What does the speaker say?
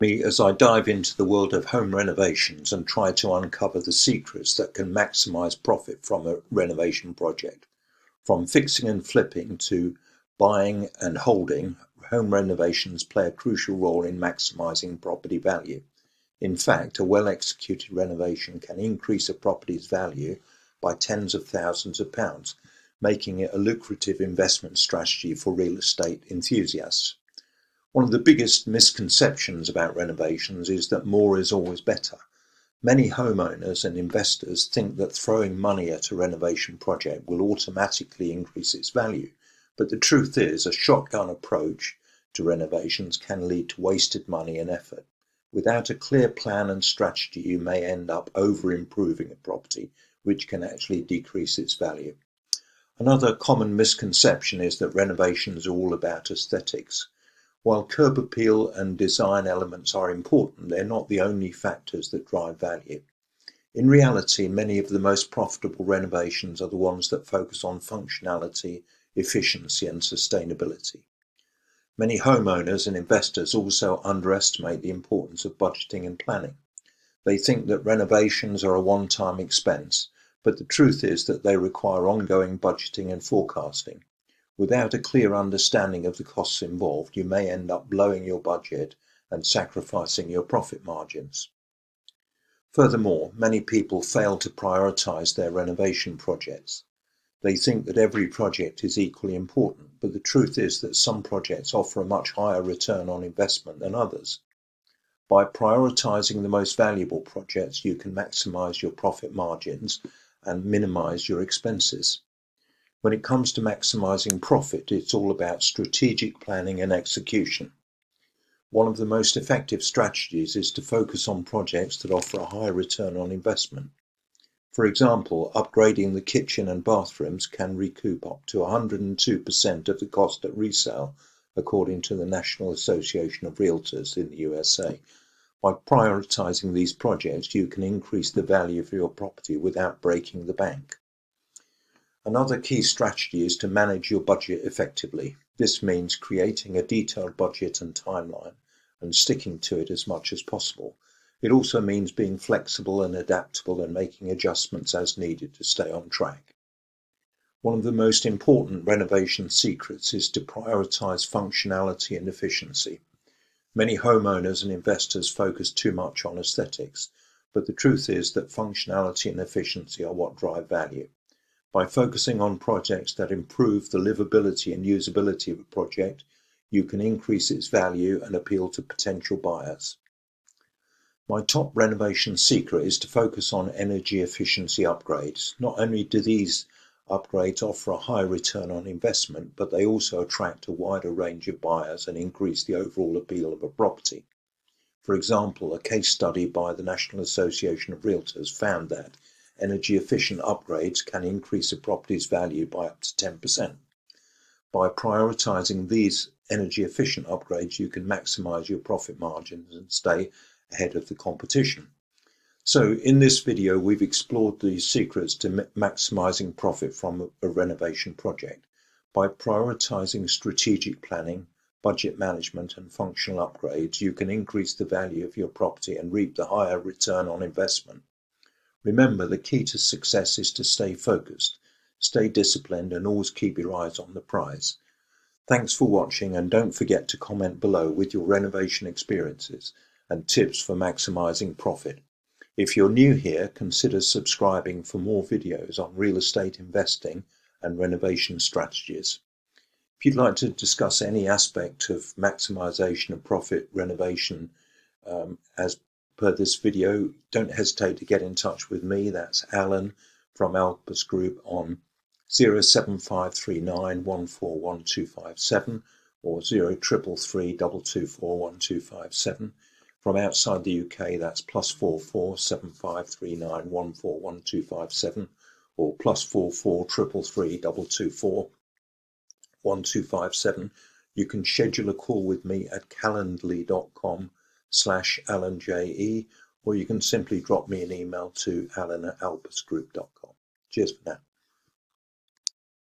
Me as I dive into the world of home renovations and try to uncover the secrets that can maximize profit from a renovation project. From fixing and flipping to buying and holding, home renovations play a crucial role in maximizing property value. In fact, a well-executed renovation can increase a property's value by tens of thousands of pounds, making it a lucrative investment strategy for real estate enthusiasts. One of the biggest misconceptions about renovations is that more is always better. Many homeowners and investors think that throwing money at a renovation project will automatically increase its value, but the truth is a shotgun approach to renovations can lead to wasted money and effort. Without a clear plan and strategy, you may end up over-improving a property, which can actually decrease its value. Another common misconception is that renovations are all about aesthetics. While curb appeal and design elements are important, they're not the only factors that drive value. In reality, many of the most profitable renovations are the ones that focus on functionality, efficiency, and sustainability. Many homeowners and investors also underestimate the importance of budgeting and planning. They think that renovations are a one-time expense, but the truth is that they require ongoing budgeting and forecasting. Without a clear understanding of the costs involved, you may end up blowing your budget and sacrificing your profit margins. Furthermore, many people fail to prioritize their renovation projects. They think that every project is equally important, but the truth is that some projects offer a much higher return on investment than others. By prioritizing the most valuable projects, you can maximize your profit margins and minimize your expenses. When it comes to maximizing profit, it's all about strategic planning and execution. One of the most effective strategies is to focus on projects that offer a high return on investment. For example, upgrading the kitchen and bathrooms can recoup up to 102% of the cost at resale, according to the National Association of Realtors in the USA. By prioritizing these projects, you can increase the value of your property without breaking the bank. Another key strategy is to manage your budget effectively. This means creating a detailed budget and timeline and sticking to it as much as possible. It also means being flexible and adaptable and making adjustments as needed to stay on track. One of the most important renovation secrets is to prioritize functionality and efficiency. Many homeowners and investors focus too much on aesthetics, but the truth is that functionality and efficiency are what drive value. By focusing on projects that improve the livability and usability of a project, you can increase its value and appeal to potential buyers. My top renovation secret is to focus on energy efficiency upgrades. Not only do these upgrades offer a high return on investment, but they also attract a wider range of buyers and increase the overall appeal of a property. For example, a case study by the National Association of Realtors found that energy-efficient upgrades can increase a property's value by up to 10%. By prioritizing these energy-efficient upgrades, you can maximize your profit margins and stay ahead of the competition. So in this video, we've explored the secrets to maximizing profit from a renovation project. By prioritizing strategic planning, budget management, and functional upgrades, you can increase the value of your property and reap the higher return on investment. Remember, the key to success is to stay focused, stay disciplined, and always keep your eyes on the prize. Thanks for watching, and don't forget to comment below with your renovation experiences and tips for maximizing profit. If you're new here, consider subscribing for more videos on real estate investing and renovation strategies. If you'd like to discuss any aspect of maximization of profit renovation as per this video, don't hesitate to get in touch with me. That's Alan from Alpus Group on 07539 141257 or 0333 224 1257. From outside the UK, that's +44 7539 141257 or +44 333 224 1257. You can schedule a call with me at calendly.com/AlanJE, or you can simply drop me an email to alan@alpusgroup.com. Cheers for now.